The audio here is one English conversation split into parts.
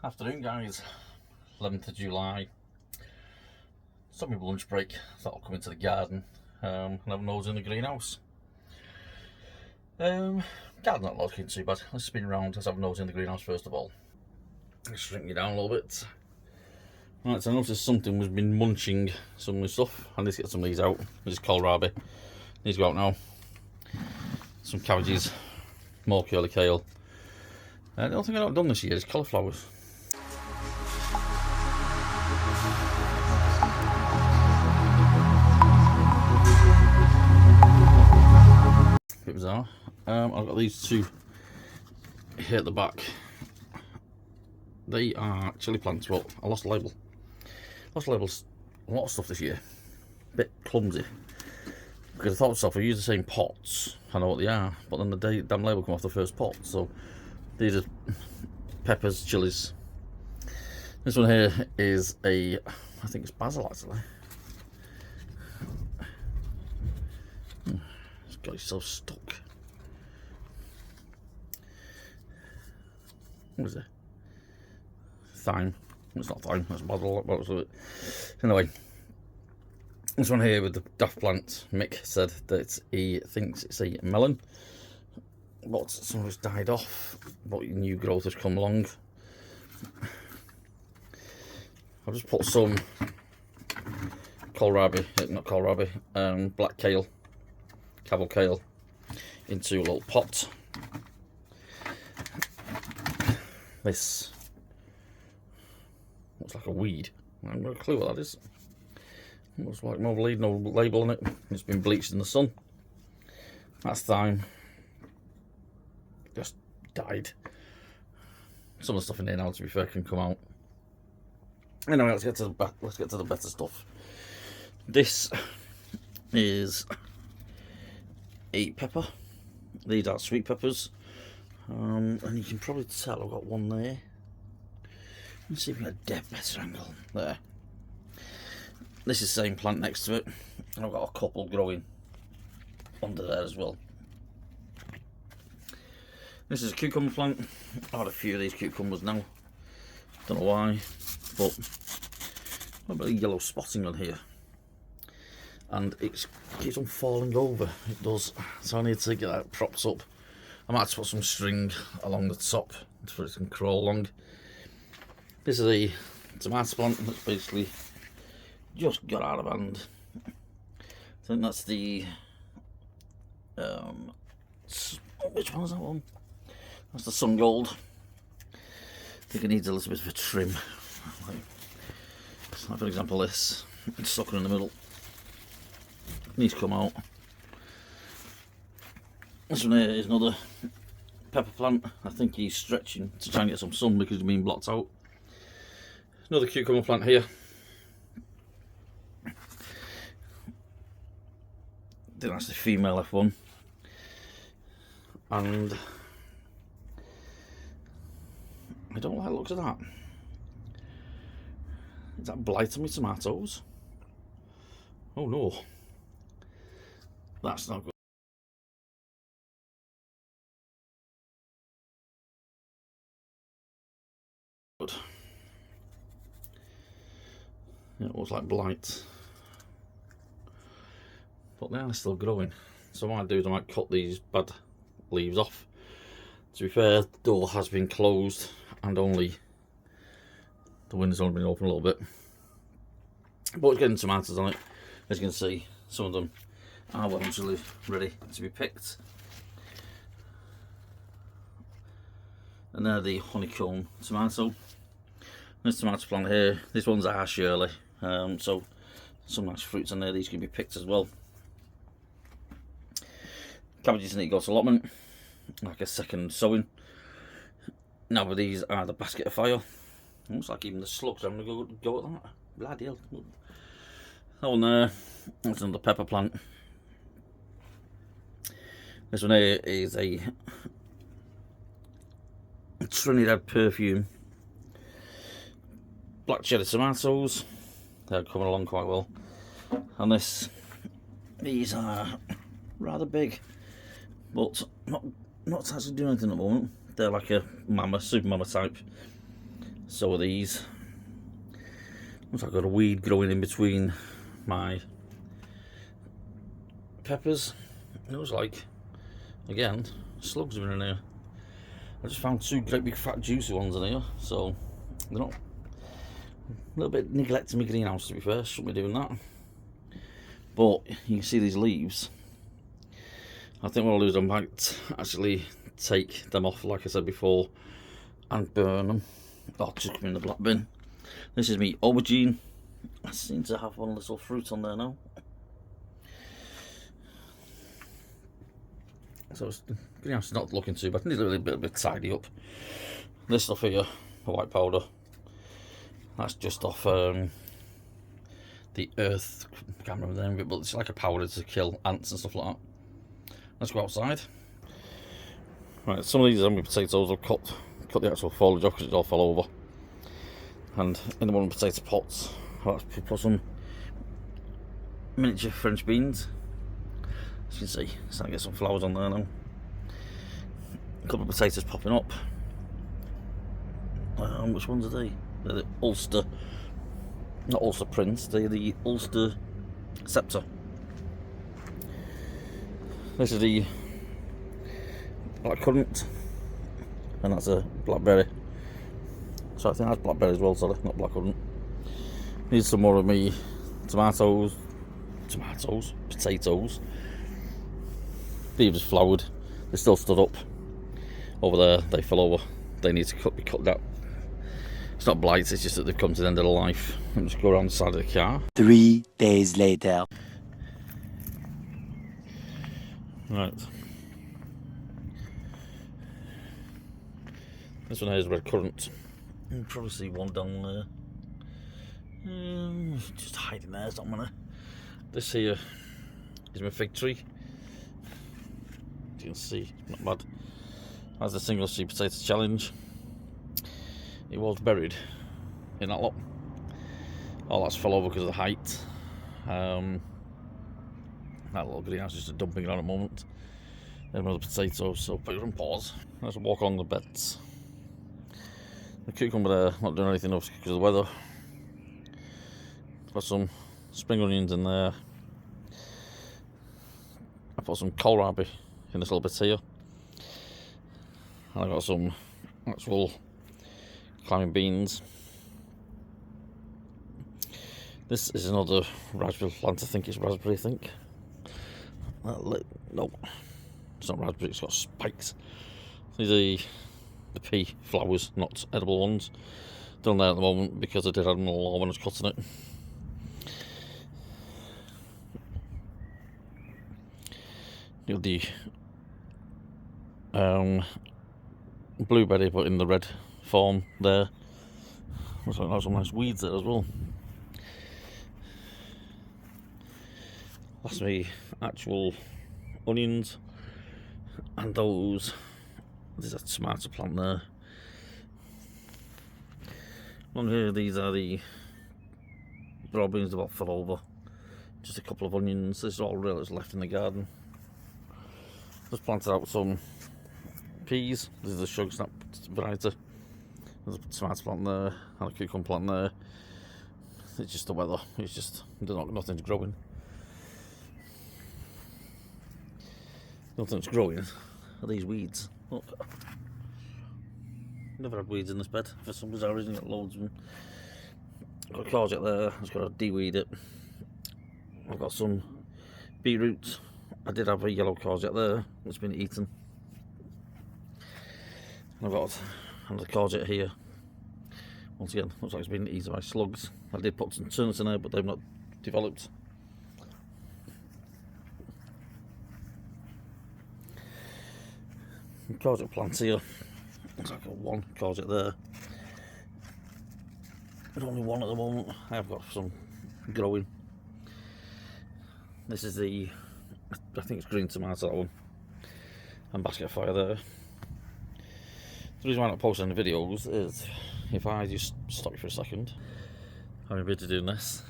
Afternoon, guys. 11th of July. Stopped my lunch break. Thought I'd come into the garden and have a nose in the greenhouse. Garden not looking too bad. Let's spin round. Let's have a nose in the greenhouse first of all. Let's shrink you down a little bit. Right, so I noticed something was been munching some of the stuff. I need to get some of these out. This is kohlrabi. These go out now. Some cabbages, more curly kale. The only thing I've not done this year is cauliflowers. Bit bizarre. I've got these two here at the back. They are chili plants. Well, I lost the label. Lost the labels a lot of stuff this year. Bit clumsy. Because I thought to myself, I use the same pots. I know what they are, but then the damn label come off the first pot. So these are peppers, chilies. This one here is I think it's basil actually. It's got itself stuck. What is it? Thyme. It's not thyme, that's basil. Anyway, this one here with the daft plant, Mick said that he thinks it's a melon, but some of it's died off, but new growth has come along. I've just put some kohlrabi, not kohlrabi, black kale, cabble kale into a little pot. This looks like a weed. I haven't got a clue what that is. Looks like no label on it. It's been bleached in the sun. That's thyme. Just died. Some of the stuff in here now, to be fair, can come out. Anyway, let's get to the better stuff. This is a pepper. These are sweet peppers. And you can probably tell I've got one there. Let's see if we get a better angle. There. This is the same plant next to it. And I've got a couple growing under there as well. This is a cucumber plant. I had a few of these cucumbers now. Don't know why, but a bit of yellow spotting on here. And it keeps on falling over. It does. So I need to get that propped up. I might have to put some string along the top so it can crawl along. This is a tomato plant that's basically just got out of hand. I think that's the which one is that one? That's the Sun Gold. I think it needs a little bit of a trim. Like for example, this it's sucker in the middle. It needs to come out. This one here is another pepper plant. I think he's stretching to try and get some sun because he's been blocked out. Another cucumber plant here. I think that's the female F1. And I don't like the looks of that. Is that blight on my tomatoes? Oh no. That's not good. It looks like blight. But they are still growing. So what I might do is I might cut these bad leaves off. To be fair, the door has been closed and the window's only been open a little bit. But it's getting tomatoes on it. As you can see, some of them are eventually ready to be picked. And they're the honeycomb tomato. This tomato plant here, this one's a Shirley. So some nice fruits in there, these can be picked as well. Cabbages need to go to allotment, like a second sowing. Now but these are the basket of fire. Looks like even the slugs are going to go at that. Bloody hell. That one there, that's another pepper plant. This one here is a Trinidad perfume. Black cherry tomatoes. They're coming along quite well. And these are rather big, but not actually doing anything at the moment. They're like a super mama type. So are these. Looks like I've got a weed growing in between my peppers. It looks like, again, slugs are in here. I just found 2 great big fat juicy ones in here, so they're not. A little bit neglecting my greenhouse, to be fair. Shouldn't be doing that. But you can see these leaves. I think what I'll do is I might actually take them off, like I said before, and burn them. Or chuck them in the black bin. This is me aubergine. I seem to have one little fruit on there now. So the greenhouse is not looking too bad. Needs a little bit tidy up. This stuff here, the white powder, that's just off the earth. I can't remember the name of it, but it's like a powder to kill ants and stuff like that. Let's go outside. Right, some of these potatoes I've cut the actual foliage off because it all fell over. And in the one potato pots, I'll put some miniature French beans. As you can see, starting to get some flowers on there now. A couple of potatoes popping up. Which ones are they? They're the Ulster, not Ulster Prince, they're the Ulster Scepter. This is the black currant, and that's a blackberry. So I think that's blackberry as well, sorry, not black currant. Need some more of me potatoes. These just flowered, they still stood up. Over there, they fell over. They need to be cut down. It's not blights, it's just that they've come to the end of their life. And just go around the side of the car. 3 days later. Right. This one here is red currant. You can probably see one down there. Just hiding there, so I'm gonna. This here is my fig tree. As you can see, not bad. That's the single seed potato challenge. It was buried in that lot. All that's fell over because of the height. That little greenhouse is just a dumping ground at the moment. There's another potato, so put it on pause. Let's walk on the beds. The cucumber there, not doing anything else because of the weather. Got some spring onions in there. I put some kohlrabi in this little bit here. And I got some actual climbing beans. This is another raspberry plant. I think it's raspberry. No, it's not raspberry. It's got spikes. These are the pea flowers, not edible ones. Down there at the moment because I did have them all when I was cutting it. You got the blueberry, but in the red form there. Looks like there's some nice weeds there as well. That's me actual onions, and those. There's a tomato plant there. Along here, these are the broad beans that about fell over. Just a couple of onions. This is all really that's left in the garden. Just planted out some peas. This is the sugar snap variety. There's a tomato plant there and a cucumber plant there. It's just the weather. It's just nothing's growing. Nothing's growing are these weeds. Look. Never had weeds in this bed for some bizarre reason. Got loads of them. Got a courgette there. I've just got to de-weed it. I've got some beetroot. I did have a yellow courgette there that's been eaten. And I've got another courgette here. Once again, looks like it's been eaten by slugs. I did put some turnips in there, but they've not developed. Courgette plants here. Looks like I've got one courgette there. There's only one at the moment. I have got some growing. This is the, I think it's green tomato, that one. And basket fire there. The reason why I'm not posting the videos is if I just stop you for a second. I'm busy doing this.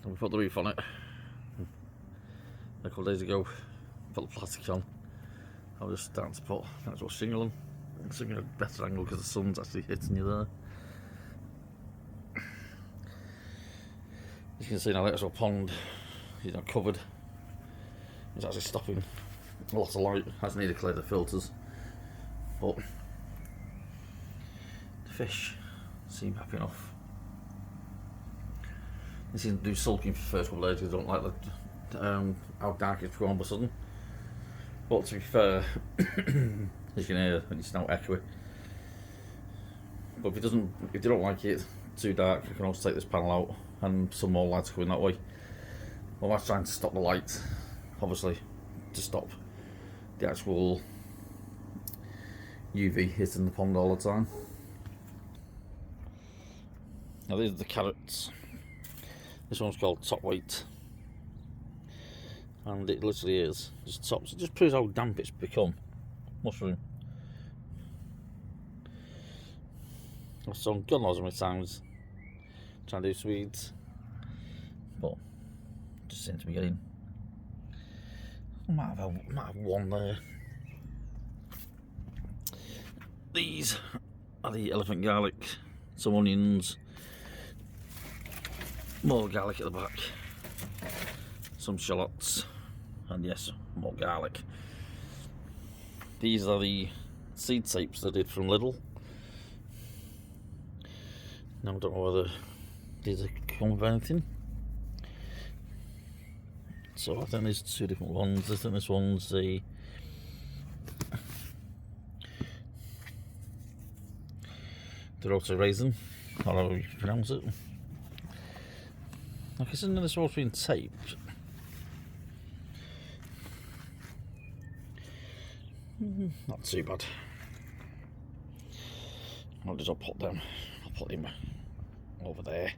And we put the roof on it. A couple of days ago, put the plastic on. I was just starting to put actual shingle on. It's a better angle because the sun's actually hitting you there. As you can see now, the actual pond, covered. It's actually stopping a lot of light. Has needed to clear the filters, but the fish seem happy enough. They seem to do sulking for the first couple of days because they don't like how dark it's gone all of a sudden. But to be fair, as you can hear, it's now echoey. But if they don't like it too dark, I can also take this panel out and some more lights going that way. Well, I'm trying to stop the light, obviously, to stop the actual UV hitting the pond all the time. Now these are the carrots. This one's called Top Weight, and it literally is just tops. It just proves how damp it's become. Mushroom. I've done God knows how many times trying to do Swedes, but just seem to be getting. I might have one there. These are the elephant garlic, some onions, more garlic at the back, some shallots, and yes, more garlic. These are the seed tapes I did from Lidl. Now I don't know whether these are come with anything. So I think there's two different ones. I think this one's the Roto Raisin, or however you pronounce it. Now considering this one's been taped, not too bad. I'll just put them over there.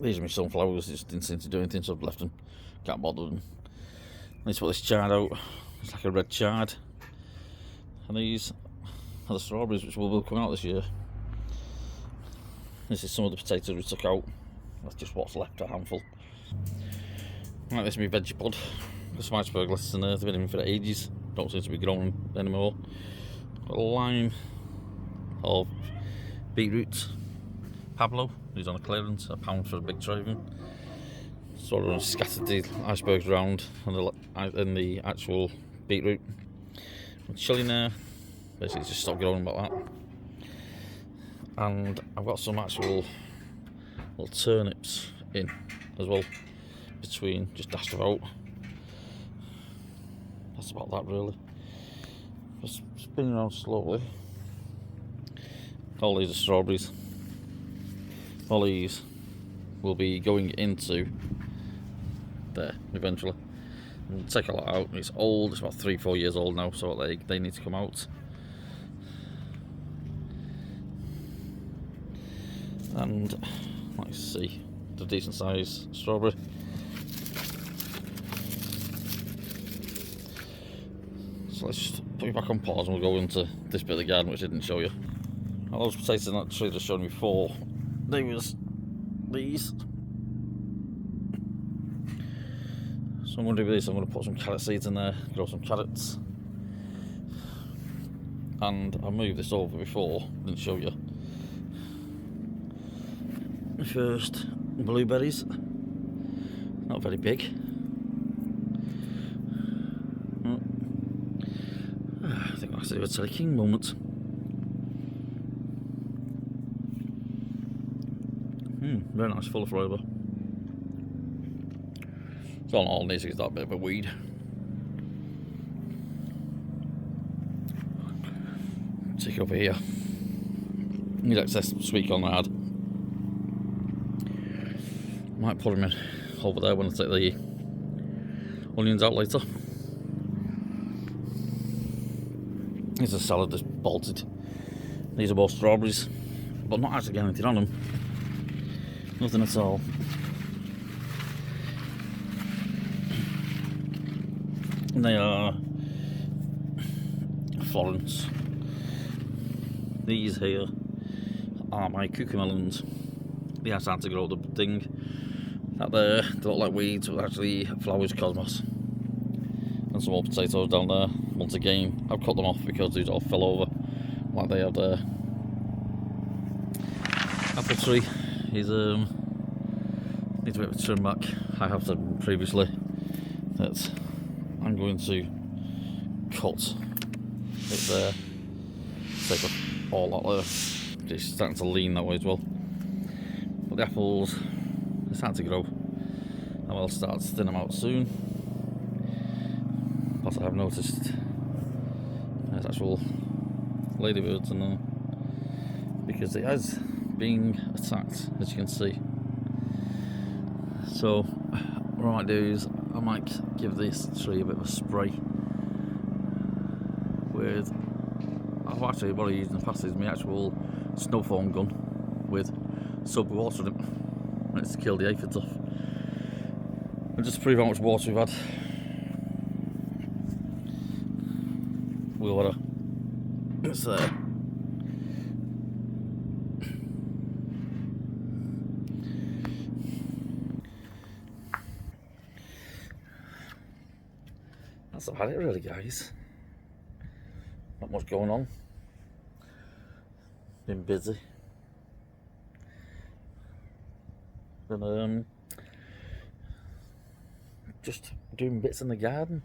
These are my sunflowers, just didn't seem to do anything, so I've left them. Can't bother them. Let's put this chard out. It's like a red chard. And these are the strawberries, which will come out this year. This is some of the potatoes we took out. That's just what's left, a handful. Right, this is my veggie pod. Got some iceberg lettuce in there, they've been in for ages. Don't seem to be growing anymore. Got a lime of beetroot. Pablo, he's on a clearance, £1 for a big tray of him. So I've scattered the icebergs around and the actual beetroot. And chilli there, basically just stopped growing about that. And I've got some actual little turnips in as well, between, just dashed about. That's about that really. Just spinning around slowly. All these are strawberries. All these will be going into there eventually. And take a lot out. It's old, it's about 3-4 years old now, so they need to come out. And let's see, the decent size strawberry. So let's just put you back on pause and we'll go into this bit of the garden which I didn't show you. All those potatoes in that tree that I showed you before, they was these. So I'm going to do this, I'm going to put some carrot seeds in there, grow some carrots. And I moved this over before, didn't show you. First, blueberries, not very big. I think that's a Terry King moment. Very nice, full of flavour. So all it needs is that bit of a weed. Take over here. Need excess sweet corn I had. Might put them in over there when I take the onions out later. Here's a salad that's bolted. These are both strawberries, but not actually getting anything on them. Nothing at all. And they are Florence. These here are my cucamelons. They are starting to grow the thing. That there, they look like weeds, but actually flowers cosmos. some more potatoes down there. Once again, I've cut them off because these all fell over. Like they had apple tree. He's needs a bit of a trim back. I have said previously that I'm going to cut it there. Take off all that there. It's starting to lean that way as well. But the apples are starting to grow. I will start to thin them out soon. Plus I have noticed there's actual ladybirds in them because it has been attacked, as you can see. So what I might do is I might give this tree a bit of a spray with, I've actually what I used in the past is my actual snow foam gun with soap and water in it. And it's to kill the aphids off. And just to prove how much water we've had. We'll water. It's there. That's about it really, guys. Not much going on. Been busy. Been just doing bits in the garden.